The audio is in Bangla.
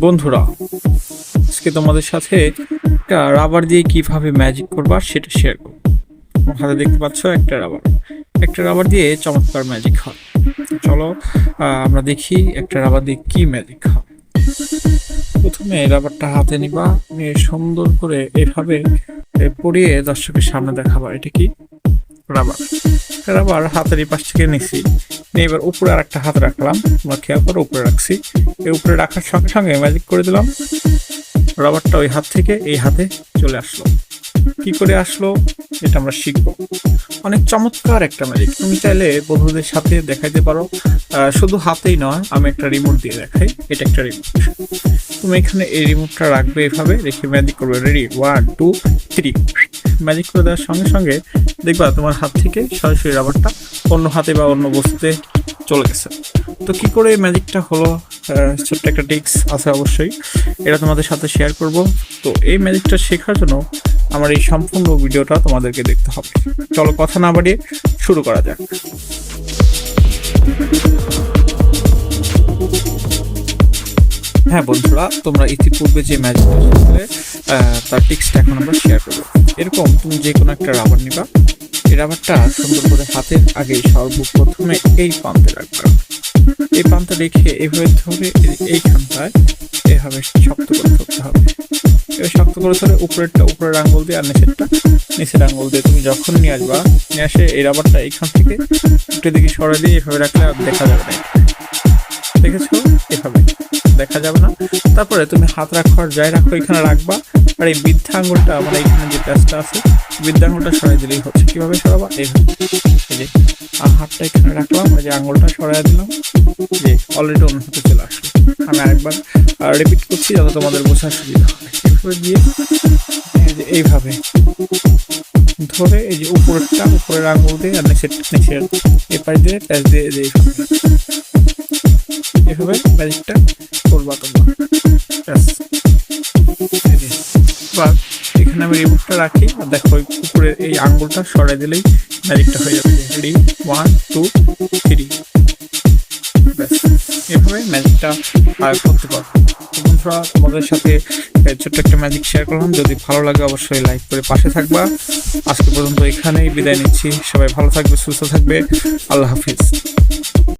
বন্ধুরা, আজকে তোমাদের সাথে একটা রাবার দিয়ে কিভাবে ম্যাজিক করবা সেটা শেয়ার করবো। তোমার হাতে দেখতে পাচ্ছ একটা রাবার দিয়ে চমৎকার ম্যাজিক হয়। চলো আমরা দেখি একটা রাবার দিয়ে কি ম্যাজিক হয়। প্রথমে রাবারটা হাতে নিবা, নিয়ে সুন্দর করে এভাবে পরিয়ে দর্শকের সামনে দেখাবা এটা কি রাবার। রাবার হাতের এই পাশ থেকে নিছি, নিয়ে এবার উপরে আর একটা হাত রাখলাম। তোমরা খেয়াল করে উপরে রাখছি, এই উপরে রাখার সঙ্গে সঙ্গে ম্যাজিক করে দিলাম, রাবারটা ওই হাত থেকে এই হাতে চলে আসলো। কি করে আসলো এটা আমরা শিখবো। অনেক চমৎকার একটা ম্যাজিক, তুমি চাইলে বন্ধুদের সাথে দেখাইতে পারো। শুধু হাতেই নয়, আমি একটা রিমোট দিয়ে দেখাই। এটা একটা রিমোট, তুমি এখানে এই রিমোটটা রাখবে, এভাবে রেখে ম্যাজিক করবে। রেডি, 1 2 3। ম্যাজিক করে দেওয়ার সঙ্গে সঙ্গে দেখবা তোমার হাত থেকে সরাসরি রাবারটা অন্য হাতে বা অন্য বস্তুতে চলে গেছে। তো কি করে এই ম্যাজিকটা হলো, ছোট্ট একটা টিপস আছে অবশ্যই, এটা তোমাদের সাথে শেয়ার করব। তো এই ম্যাজিকটা শেখার জন্য আমার এই সম্পূর্ণ ভিডিওটা তোমাদেরকে দেখতে হবে। চলো কথা না বাড়িয়ে শুরু করা যাক। হ্যাঁ বন্ধুরা, তোমরা ইতিপূর্বে যে ম্যাজিকটা শিখলে তার টিক্সটা এখন আমরা শেয়ার করবো। এরকম তুমি যে কোনো একটা রাবার নিবা, এই রাবারটা সুন্দর করে হাতের আগে সর্বপ্রথমে এই প্রান্তে রাখবা। এই প্রান্তে রেখে এইভাবে ধরে এইখানটায় এভাবে শক্ত করে ধরতে হবে। এবার শক্ত করে ধরে উপরেরটা উপরের আঙ্গুল দিয়ে আর নিচের আঙ্গুল দিয়ে তুমি যখন নিয়ে আসবা, নিয়ে আসে এই রাবারটা এইখান থেকে একটু দিকে সরাই দিয়ে এভাবে রাখলে আর দেখা যাবে না। দেখেছো, এভাবে দেখা যাবে না। তারপরে তুমি হাত রাখার যাই রাখো এখানে রাখবা, আর এই বৃদ্ধা আঙ্গুলটা মানে এখানে যে প্যাচটা আছে, বৃদ্ধা আঙ্গুলটা সরাই দিলেই হচ্ছে। কিভাবে সরাবা, এইভাবে এই যে আর হাতটা এখানে রাখলাম, এই যে আঙ্গুলটা সরাই দিলাম, যে অলরেডি অন্য হাতে চলে আসলো। আমি আরেকবার রিপিট করছি যাতে তোমাদের বোঝার সুবিধা হয়। এভাবে দিয়ে এইভাবে ধরে এই যে উপরের আঙ্গুল দিয়ে আর নিচের এই পাশ দিয়ে প্যাচ দিয়ে এভাবে ম্যাজিকটা করবা তোমরা। এখানে আমি রিমোটটা রাখি, আর দেখো উপরে এই আঙ্গুলটা সরাই দিলেই ম্যাজিকটা হয়ে যাবে। রেডি, 1 2 3। ব্যাস, এভাবে ম্যাজিকটা করতে পারো। বন্ধুরা, তোমাদের সাথে ছোট্ট একটা ম্যাজিক শেয়ার করলাম। যদি ভালো লাগে অবশ্যই লাইক করে পাশে থাকবা। আজকে পর্যন্ত এখানেই বিদায় নিচ্ছি। সবাই ভালো থাকবে, সুস্থ থাকবে। আল্লাহ হাফিজ।